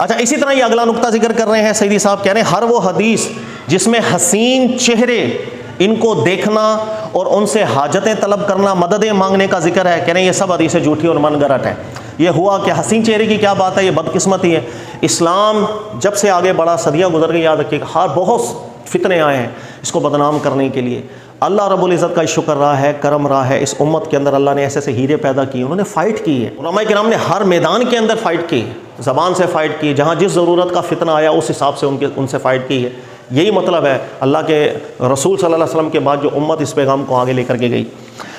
اچھا اسی طرح یہ اگلا نقطہ ذکر کر رہے ہیں سیدی صاحب، کہہ رہے ہیں ہر وہ حدیث جس میں حسین چہرے ان کو دیکھنا اور ان سے حاجتیں طلب کرنا، مددیں مانگنے کا ذکر ہے، کہہ رہے ہیں یہ سب حدیثیں جھوٹی اور من گھڑت ہیں۔ یہ ہوا کہ حسین چہرے کی کیا بات ہے، یہ بدقسمتی ہے۔ اسلام جب سے آگے بڑھا، صدیاں گزر گئی، یاد رکھیے گا بہت فتنے آئے ہیں اس کو بدنام کرنے کے لیے۔ اللہ رب العزت کا شکر رہا ہے، کرم رہا ہے، اس امت کے اندر اللہ نے ایسے ایسے ہیرے پیدا کیے، انہوں نے فائٹ کی ہے۔ علماء کرام نے ہر میدان کے اندر فائٹ کی، زبان سے فائٹ کی، جہاں جس ضرورت کا فتنہ آیا اس حساب سے ان سے فائٹ کی ہے۔ یہی مطلب ہے اللہ کے رسول صلی اللہ علیہ وسلم کے بعد جو امت اس پیغام کو آگے لے کر کے گئی۔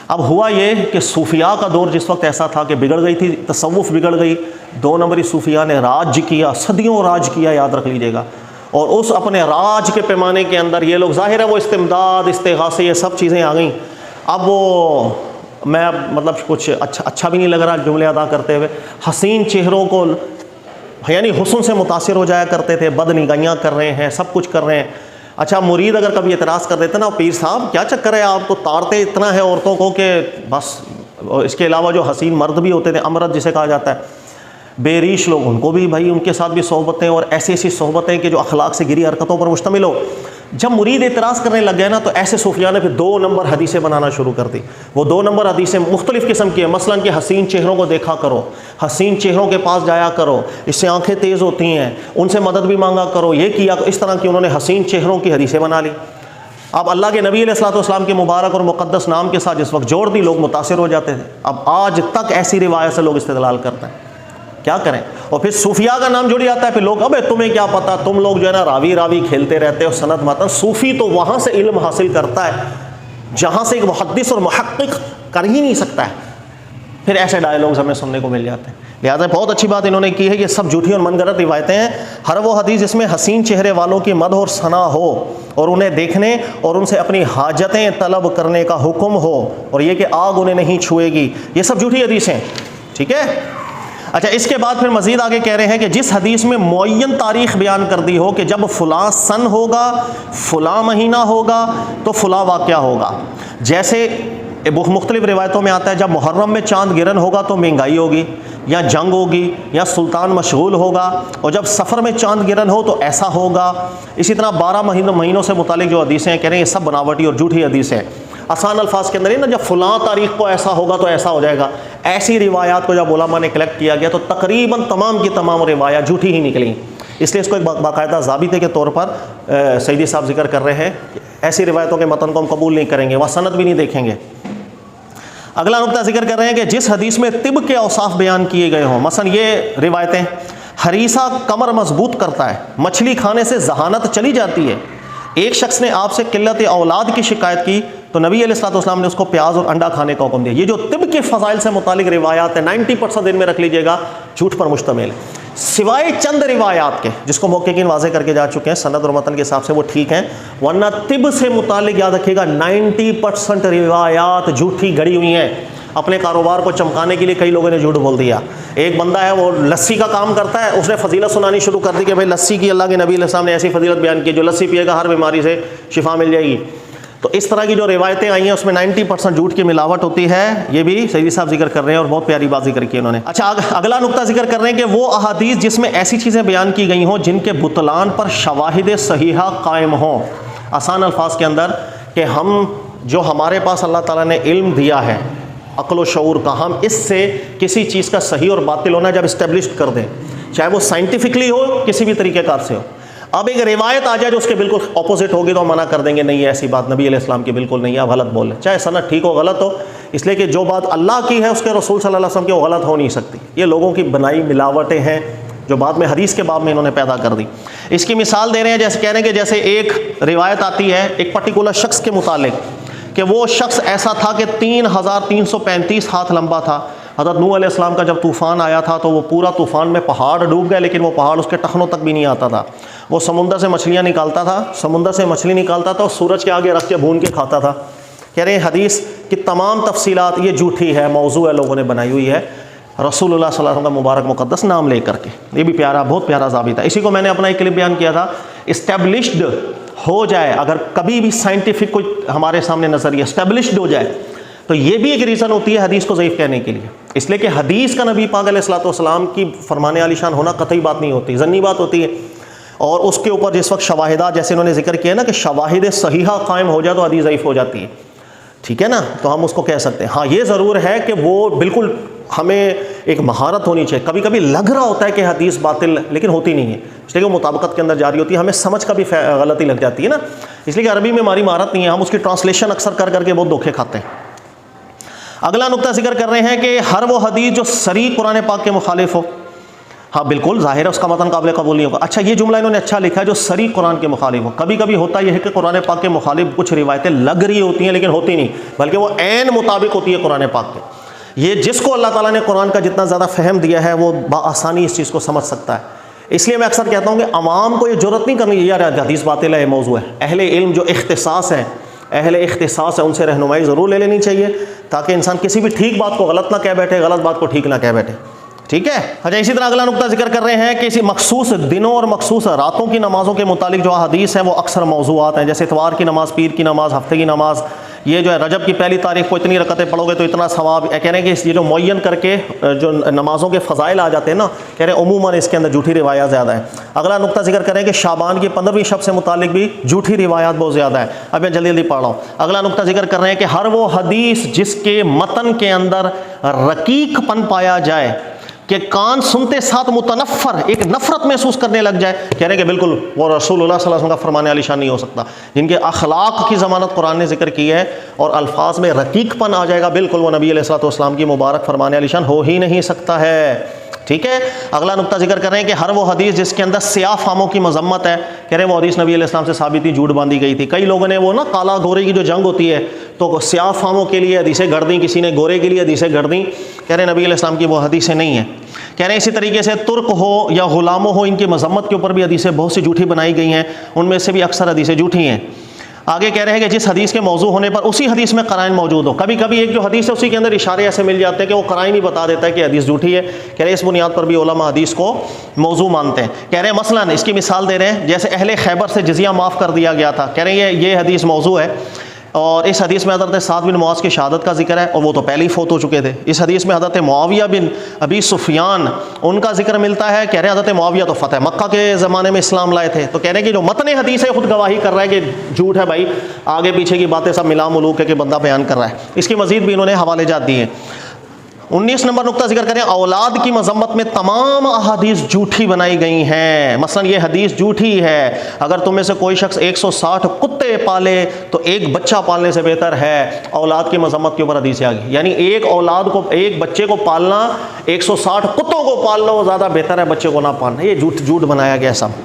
اب ہوا یہ کہ صوفیاء کا دور جس وقت ایسا تھا کہ بگڑ گئی تھی، تصوف بگڑ گئی، 2 نمبری صوفیاء نے راج کیا، صدیوں راج کیا، یاد رکھ لیجئے گا۔ اور اس اپنے راج کے پیمانے کے اندر یہ لوگ، ظاہر ہے وہ استمداد، استغاثے، یہ سب چیزیں آ گئیں۔ اب وہ میں مطلب کچھ اچھا بھی نہیں لگ رہا جملے ادا کرتے ہوئے، حسین چہروں کو یعنی حسن سے متاثر ہو جایا کرتے تھے، بد نگاہیاں کر رہے ہیں، سب کچھ کر رہے ہیں۔ اچھا مرید اگر کبھی اعتراض کر دیتے نا، پیر صاحب کیا چکر ہے، آپ تو تارتے اتنا ہے عورتوں کو کہ بس، اس کے علاوہ جو حسین مرد بھی ہوتے تھے، امرد جسے کہا جاتا ہے، بے ریش لوگ، ان کو بھی بھائی ان کے ساتھ بھی صحبتیں، اور ایسی ایسی صحبتیں کہ جو اخلاق سے گری حرکتوں پر مشتمل ہو۔ جب مرید اعتراض کرنے لگ گئے نا، تو ایسے صوفیاء نے پھر 2 نمبر حدیثیں بنانا شروع کر دی۔ وہ 2 نمبر حدیثیں مختلف قسم کی ہیں، مثلاً کہ حسین چہروں کو دیکھا کرو، حسین چہروں کے پاس جایا کرو، اس سے آنکھیں تیز ہوتی ہیں، ان سے مدد بھی مانگا کرو، یہ کیا، اس طرح کی انہوں نے حسین چہروں کی حدیثیں بنا لی۔ اب اللہ کے نبی علیہ الصلوۃ والسلام کے مبارک اور مقدس نام کے ساتھ جس وقت جوڑ دی، لوگ متاثر ہو جاتے تھے۔ اب آج تک ایسی روایت سے لوگ استدلال کرتے ہیں، کیا کریں؟ اور پھر صوفیاء کا نام جڑ جاتا ہے، پھر لوگ ابے تمہیں کیا پتا، تم لوگ جو ہے نا راوی کھیلتے رہتے ہو، سند متن۔ صوفی تو وہاں سے علم حاصل کرتا ہے جہاں سے ایک محدث اور محقق کر ہی نہیں سکتا ہے۔ پھر ایسے ڈائلاگز ہمیں سننے کو مل جاتے ہیں۔ لہٰذا بہت اچھی بات انہوں نے کی ہے، یہ سب جھوٹی اور من گھڑت روایتیں ہیں۔ ہر وہ حدیث جس میں حسین چہرے والوں کی مدح اور ثنا ہو، اور انہیں دیکھنے اور ان سے اپنی حاجتیں طلب کرنے کا حکم ہو، اور یہ کہ آگ انہیں نہیں چھوئے گی، یہ سب جھوٹی حدیثیں، ٹھیک ہے۔ اچھا اس کے بعد پھر مزید آگے کہہ رہے ہیں کہ جس حدیث میں معین تاریخ بیان کر دی ہو کہ جب فلاں سن ہوگا، فلاں مہینہ ہوگا، تو فلاں واقعہ ہوگا، جیسے مختلف روایتوں میں آتا ہے جب محرم میں چاند گرہن ہوگا تو مہنگائی ہوگی، یا جنگ ہوگی، یا سلطان مشغول ہوگا، اور جب سفر میں چاند گرہن ہو تو ایسا ہوگا۔ اسی طرح 12 مہینوں سے متعلق جو حدیثیں ہیں، کہہ رہے ہیں یہ سب بناوٹی اور جھوٹی حدیثیں ہیں۔ آسان الفاظ کے اندر نا، جب فلاں تاریخ کو ایسا ہوگا تو ایسا ہو جائے گا، ایسی روایات کو جب علماء نے کلیکٹ کیا گیا تو تقریباً تمام کی تمام روایات جھوٹی ہی نکلیں۔ اس لیے اس کو ایک باقاعدہ ضابطے کے طور پر سیدی صاحب ذکر کر رہے ہیں، ایسی روایتوں کے متن کو ہم قبول نہیں کریں گے، وہاں سند بھی نہیں دیکھیں گے۔ اگلا نقطہ ذکر کر رہے ہیں کہ جس حدیث میں طب کے اوصاف بیان کیے گئے ہوں، مثلا یہ روایتیں، ہریسہ کمر مضبوط کرتا ہے، مچھلی کھانے سے ذہانت چلی جاتی ہے، ایک شخص نے آپ سے قلت اولاد کی شکایت کی تو نبی علیہ الصلوۃ والسلام نے اس کو پیاز اور انڈا کھانے کا حکم دیا۔ یہ جو طب کے فضائل سے متعلق روایات ہیں 90% ان میں رکھ لیجئے گا جھوٹ پر مشتمل ہے، سوائے چند روایات کے جس کو محققین واضح کر کے جا چکے ہیں، سند اور متن کے حساب سے وہ ٹھیک ہیں، ورنہ طب سے متعلق یاد رکھیے گا 90% روایات جھوٹی گڑی ہوئی ہیں۔ اپنے کاروبار کو چمکانے کے لیے کئی لوگوں نے جھوٹ بول دیا۔ ایک بندہ ہے وہ لسی کا کام کرتا ہے، اس نے فضیلت سنانی شروع کر دی کہ بھائی لسی کی اللہ کے نبی علیہ السلام نے ایسی فضیلت بیان کی جو لسی پیے گا ہر بیماری سے شفا مل جائے گی۔ تو اس طرح کی جو روایتیں آئی ہیں اس میں 90% جھوٹ کی ملاوٹ ہوتی ہے، یہ بھی سیدی صاحب ذکر کر رہے ہیں اور بہت پیاری بات ذکر کی انہوں نے۔ اچھا اگلا نقطہ ذکر کر رہے ہیں کہ وہ احادیث جس میں ایسی چیزیں بیان کی گئی ہوں جن کے بطلان پر شواہد صحیحہ قائم ہوں۔ آسان الفاظ کے اندر کہ ہم جو ہمارے پاس اللہ تعالیٰ نے علم دیا ہے عقل و شعور کا، ہم اس سے کسی چیز کا صحیح اور باطل ہونا جب اسٹیبلشڈ کر دیں، چاہے وہ سائنٹیفکلی ہو کسی بھی طریقے کار سے ہو۔ اب ایک روایت آ جائے جو اس کے بالکل اپوزٹ ہوگی تو ہم منع کر دیں گے، نہیں ایسی بات نبی علیہ السلام کی بالکل نہیں ہے، آپ غلط بول رہے، چاہے سند ٹھیک ہو غلط ہو، اس لیے کہ جو بات اللہ کی ہے اس کے رسول صلی اللہ علیہ وسلم کی وہ غلط ہو نہیں سکتی۔ یہ لوگوں کی بنائی ملاوٹیں ہیں جو بعد میں حدیث کے باب میں انہوں نے پیدا کر دی۔ اس کی مثال دے رہے ہیں، جیسے کہہ رہے ہیں کہ جیسے ایک روایت آتی ہے ایک پرٹیکولر شخص کے متعلق کہ وہ شخص ایسا تھا کہ 3335 ہاتھ لمبا تھا۔ حضرت نوح علیہ السلام کا جب طوفان آیا تھا تو وہ پورا طوفان میں پہاڑ ڈوب گئے، لیکن وہ پہاڑ اس کے ٹخنوں تک بھی نہیں آتا تھا۔ وہ سمندر سے مچھلیاں نکالتا تھا، سمندر سے مچھلی نکالتا تھا اور سورج کے آگے رکھ کے بھون کے کھاتا تھا۔ کہہ رہے ہیں حدیث کی تمام تفصیلات یہ جھوٹی ہے، موضوع ہے، لوگوں نے بنائی ہوئی ہے، رسول اللہ صلی اللہ علیہ وسلم کا مبارک مقدس نام لے کر کے۔ یہ بھی پیارا، بہت پیارا ضابطہ ہے۔ اسی کو میں نے اپنا ایک کلپ بیان کیا تھا، اسٹیبلشڈ ہو جائے، اگر کبھی بھی سائنٹیفک کوئی ہمارے سامنے نظریہ اسٹیبلشڈ ہو جائے تو یہ بھی ایک ریزن ہوتی ہے حدیث کو ضعیف کہنے کے لیے۔ اس لیے کہ حدیث کا نبی پاک علیہ الصلوۃ والسلام کی فرمان عالی شان ہونا قطعی بات نہیں ہوتی، ظنی بات ہوتی ہے، اور اس کے اوپر جس وقت شواہدات جیسے انہوں نے ذکر کیا نا کہ شواہد صحیحہ قائم ہو جائے تو حدیث ضعیف ہو جاتی ہے، ٹھیک ہے نا، تو ہم اس کو کہہ سکتے ہیں۔ ہاں یہ ضرور ہے کہ وہ بالکل ہمیں ایک مہارت ہونی چاہیے، کبھی کبھی لگ رہا ہوتا ہے کہ حدیث باطل لیکن ہوتی نہیں ہے، اس لیے کہ وہ مطابقت کے اندر جاری ہوتی ہے، ہمیں سمجھ کا بھی غلطی لگ جاتی ہے نا، اس لیے کہ عربی میں ہماری مہارت نہیں ہے، ہم اس کی ٹرانسلیشن اکثر کر کر کے بہت دھوکے کھاتے ہیں۔ اگلا نقطہ ذکر کر رہے ہیں کہ ہر وہ حدیث جو صریح قرآن پاک کے مخالف ہو، ہاں بالکل ظاہر ہے اس کا متن قابل قبول نہیں ہوگا۔ اچھا یہ جملہ انہوں نے اچھا لکھا ہے، جو صریح قرآن کے مخالف ہو۔ کبھی کبھی ہوتا یہ ہے کہ قرآن پاک کے مخالف کچھ روایتیں لگ رہی ہوتی ہیں لیکن ہوتی نہیں، بلکہ وہ عین مطابق ہوتی ہے قرآن پاک کے۔ یہ جس کو اللہ تعالیٰ نے قرآن کا جتنا زیادہ فہم دیا ہے وہ بآسانی اس چیز کو سمجھ سکتا ہے۔ اس لیے میں اکثر کہتا ہوں کہ عوام کو یہ جرأت نہیں کرنی یار حدیث باطل ہے، یہ موضوع ہے۔ اہل علم جو اختصاص ہے ان سے رہنمائی ضرور لے لینی چاہیے تاکہ انسان کسی بھی ٹھیک بات کو غلط نہ کہہ بیٹھے، غلط بات کو ٹھیک نہ کہہ بیٹھے، ٹھیک ہے۔ اچھا اسی طرح اگلا نقطہ ذکر کر رہے ہیں کہ اسی مخصوص دنوں اور مخصوص راتوں کی نمازوں کے متعلق جو حدیث ہیں وہ اکثر موضوعات ہیں، جیسے اتوار کی نماز، پیر کی نماز، ہفتے کی نماز، یہ جو ہے رجب کی پہلی تاریخ کو اتنی رکعتیں پڑھو گے تو اتنا ثواب، کہہ رہے ہیں کہ یہ جو معین کر کے جو نمازوں کے فضائل آ جاتے ہیں نا، کہہ رہے ہیں عموماً اس کے اندر جھوٹی روایات زیادہ ہیں۔ اگلا نقطہ ذکر کریں کہ شعبان کی 15ویں شب سے متعلق بھی جھوٹی روایات بہت زیادہ ہیں۔ اب میں جلدی جلدی پڑھ رہا ہوں۔ اگلا نقطہ ذکر کر رہے ہیں کہ ہر وہ حدیث جس کے متن کے اندر رقیق پن پایا جائے کہ کان سنتے ساتھ متنفر، ایک نفرت محسوس کرنے لگ جائے، کہہ رہے ہیں کہ بالکل وہ رسول اللہ صلی اللہ علیہ وسلم کا فرمان عالی شان نہیں ہو سکتا۔ جن کے اخلاق کی ضمانت قرآن نے ذکر کی ہے اور الفاظ میں رقیق پن آ جائے گا، بالکل وہ نبی علیہ الصلوۃ والسلام کی مبارک فرمان عالی شان ہو ہی نہیں سکتا ہے، ٹھیک ہے۔ اگلا نقطہ ذکر کر رہے ہیں کہ ہر وہ حدیث جس کے اندر سیاہ فاموں کی مذمت ہے، کہہ رہے ہیں وہ حدیث نبی علیہ السلام سے ثابت تھی، جھوٹ باندھی گئی تھی۔ کئی لوگوں نے وہ نا کالا گورے کی جو جنگ ہوتی ہے تو سیاہ فاموں کے لیے حدیثیں گڑھ دیں، کسی نے گورے کے لیے حدیثیں گڑھ دیں، کہہ رہے ہیں نبی علیہ السلام کی وہ حدیثیں نہیں ہیں۔ کہہ رہے ہیں اسی طریقے سے ترک ہو یا غلاموں ہو، ان کی مذمت کے اوپر بھی حدیثیں بہت سی جھوٹی بنائی گئی ہیں، ان میں سے بھی اکثر حدیثیں جھوٹی ہیں۔ آگے کہہ رہے ہیں کہ جس حدیث کے موضوع ہونے پر اسی حدیث میں قرائن موجود ہو، کبھی کبھی ایک جو حدیث ہے اسی کے اندر اشارے ایسے مل جاتے ہیں کہ وہ قرائن ہی بتا دیتا ہے کہ حدیث جھوٹی ہے، کہہ رہے ہیں اس بنیاد پر بھی علماء حدیث کو موضوع مانتے ہیں۔ کہہ رہے ہیں مثلا اس کی مثال دے رہے ہیں، جیسے اہل خیبر سے جزیہ معاف کر دیا گیا تھا، کہہ رہے ہیں یہ حدیث موضوع ہے، اور اس حدیث میں حضرت سعد بن معاذ کی شہادت کا ذکر ہے اور وہ تو پہلے ہی فوت ہو چکے تھے۔ اس حدیث میں حضرت معاویہ بن ابی سفیان ان کا ذکر ملتا ہے، کہہ رہے ہیں حضرت معاویہ تو فتح مکہ کے زمانے میں اسلام لائے تھے، تو کہہ رہے ہیں کہ جو متن حدیث ہے خود گواہی کر رہا ہے کہ جھوٹ ہے بھائی، آگے پیچھے کی باتیں سب ملا ملوک ہے کہ بندہ بیان کر رہا ہے۔ اس کی مزید بھی انہوں نے حوالے جات دیے۔ 19 نمبر نقطہ ذکر کریں، اولاد کی مذمت میں تمام احادیث جھوٹی بنائی گئی ہیں۔ مثلا یہ حدیث جھوٹی ہے، اگر تم میں سے کوئی شخص 160 کتے پالے تو ایک بچہ پالنے سے بہتر ہے۔ اولاد کی مذمت کے اوپر حدیث آ گئی، یعنی ایک بچے کو پالنا 160 کتوں کو پالنا وہ زیادہ بہتر ہے بچے کو نہ پالنا، یہ جھوٹ بنایا گیا سب۔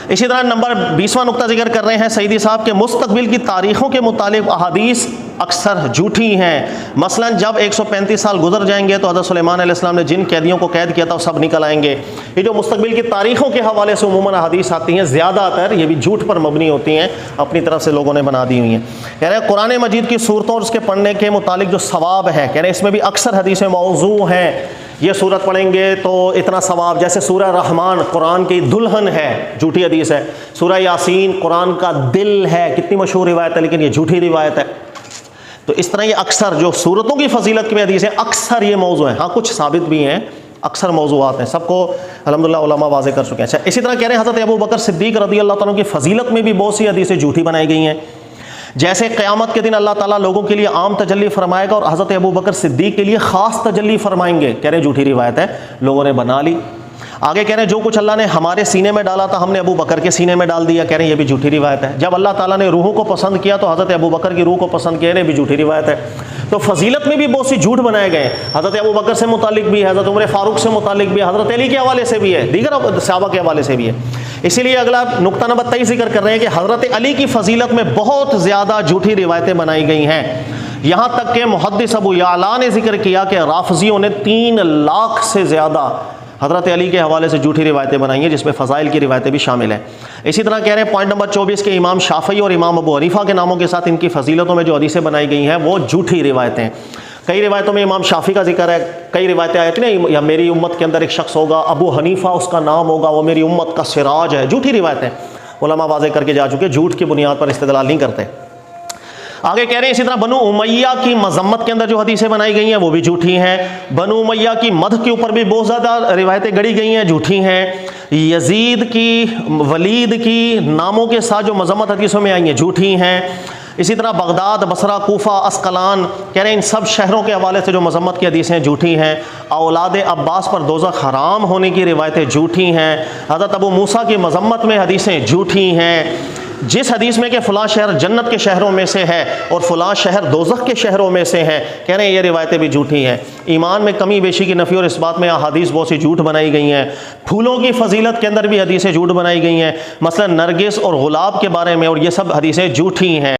اسی طرح نمبر 20واں نقطہ ذکر کر رہے ہیں سعیدی صاحب کے مستقبل کی تاریخوں کے متعلق احادیث اکثر جھوٹی ہیں۔ مثلا جب 135 سال گزر جائیں گے تو حضرت سلیمان علیہ السلام نے جن قیدیوں کو قید کیا تھا وہ سب نکل آئیں گے۔ یہ جو مستقبل کی تاریخوں کے حوالے سے عموماً احادیث آتی ہیں، زیادہ تر یہ بھی جھوٹ پر مبنی ہوتی ہیں، اپنی طرف سے لوگوں نے بنا دی ہوئی ہیں۔ کہہ رہے ہیں قرآن مجید کی صورتوں اور اس کے پڑھنے کے متعلق جو ثواب ہے، کہہ رہے ہیں اس میں بھی اکثر حدیثیں موضوع ہیں، یہ صورت پڑھیں گے تو اتنا ثواب، جیسے سورہ رحمان قرآن کی دلہن ہے، جھوٹی حدیث ہے۔ سورہ یاسین قرآن کا دل ہے، کتنی مشہور روایت ہے لیکن یہ جھوٹی روایت ہے۔ تو اس طرح یہ اکثر جو صورتوں کی فضیلت کی حدیث ہیں اکثر یہ موضوع ہیں، ہاں کچھ ثابت بھی ہیں، اکثر موضوعات ہیں، سب کو الحمدللہ علماء واضح کر چکے ہیں۔ اچھا اسی طرح کہہ رہے ہیں حضرت ابو بکر صدیق رضی اللہ تعالیٰ کی فضیلت میں بھی بہت سی حدیثیں جھوٹی بنائی گئی ہیں، جیسے قیامت کے دن اللہ تعالیٰ لوگوں کے لیے عام تجلی فرمائے گا اور حضرت ابو بکر صدیق کے لیے خاص تجلی فرمائیں گے، کہہ رہے ہیں جھوٹی روایت ہے، لوگوں نے بنا لی۔ آگے کہہ رہے ہیں جو کچھ اللہ نے ہمارے سینے میں ڈالا تھا ہم نے ابو بکر کے سینے میں ڈال دیا، کہہ رہے ہیں یہ بھی جھوٹی روایت ہے۔ جب اللہ تعالیٰ نے روحوں کو پسند کیا تو حضرت ابو بکر کی روح کو پسند کیا، یہ بھی جھوٹی روایت ہے۔ تو فضیلت میں بھی بہت سی جھوٹ بنائے گئے ہیں، حضرت ابو بکر سے متعلق بھی ہے، حضرت عمر فاروق سے متعلق بھی ہے، حضرت علی کے حوالے سے بھی ہے، دیگر صحابہ کے حوالے سے بھی ہے۔ اسی لیے اگلا نقطہ نمبر 23 ذکر کر رہے ہیں کہ حضرت علی کی فضیلت میں بہت زیادہ جھوٹی روایتیں بنائی گئی ہیں، یہاں تک کہ محدث ابو یعلا نے ذکر کیا کہ رافضیوں نے 3 لاکھ سے زیادہ حضرت علی کے حوالے سے جھوٹی روایتیں بنائی ہیں، جس میں فضائل کی روایتیں بھی شامل ہیں۔ اسی طرح کہہ رہے ہیں پوائنٹ نمبر 24 کے امام شافعی اور امام ابو حنیفہ کے ناموں کے ساتھ ان کی فضیلتوں میں جو حدیثیں بنائی گئی ہیں وہ جھوٹی روایتیں۔ کئی روایتوں میں امام شافعی کا ذکر ہے، کئی روایتیں آئی تھیں نا، یا میری امت کے اندر ایک شخص ہوگا ابو حنیفہ اس کا نام ہوگا، وہ میری امت کا سراج ہے، جھوٹی روایتیں علماء واضح کر کے جا چکے، جھوٹ کی بنیاد پر استدلال نہیں کرتے۔ آگے کہہ رہے ہیں اسی طرح بنو امیہ کی مذمت کے اندر جو حدیثیں بنائی گئی ہیں وہ بھی جھوٹی ہیں، بنو امیہ کی مدح کے اوپر بھی بہت زیادہ روایتیں گڑی گئی ہیں، جھوٹی ہیں، یزید کی، ولید کی ناموں کے ساتھ جو مذمت حدیثوں میں آئی ہیں جھوٹی ہیں، اسی طرح بغداد، بصرہ، کوفہ، اسقلان، کہہ رہے ہیں ان سب شہروں کے حوالے سے جو مذمت کی حدیثیں جھوٹی ہیں، اولاد عباس پر دوزخ حرام ہونے کی روایتیں جھوٹی ہیں، حضرت ابو موسیٰ کی مذمت میں حدیثیں جھوٹی ہیں، جس حدیث میں کہ فلاں شہر جنت کے شہروں میں سے ہے اور فلاں شہر دوزخ کے شہروں میں سے ہے، کہہ رہے ہیں یہ روایتیں بھی جھوٹی ہیں۔ ایمان میں کمی بیشی کی نفی اور اس بات میں احادیث بہت سی جھوٹ بنائی گئی ہیں، پھولوں کی فضیلت کے اندر بھی حدیثیں جھوٹ بنائی گئی ہیں، مثلا نرگس اور گلاب کے بارے میں، اور یہ سب حدیثیں جھوٹی ہیں۔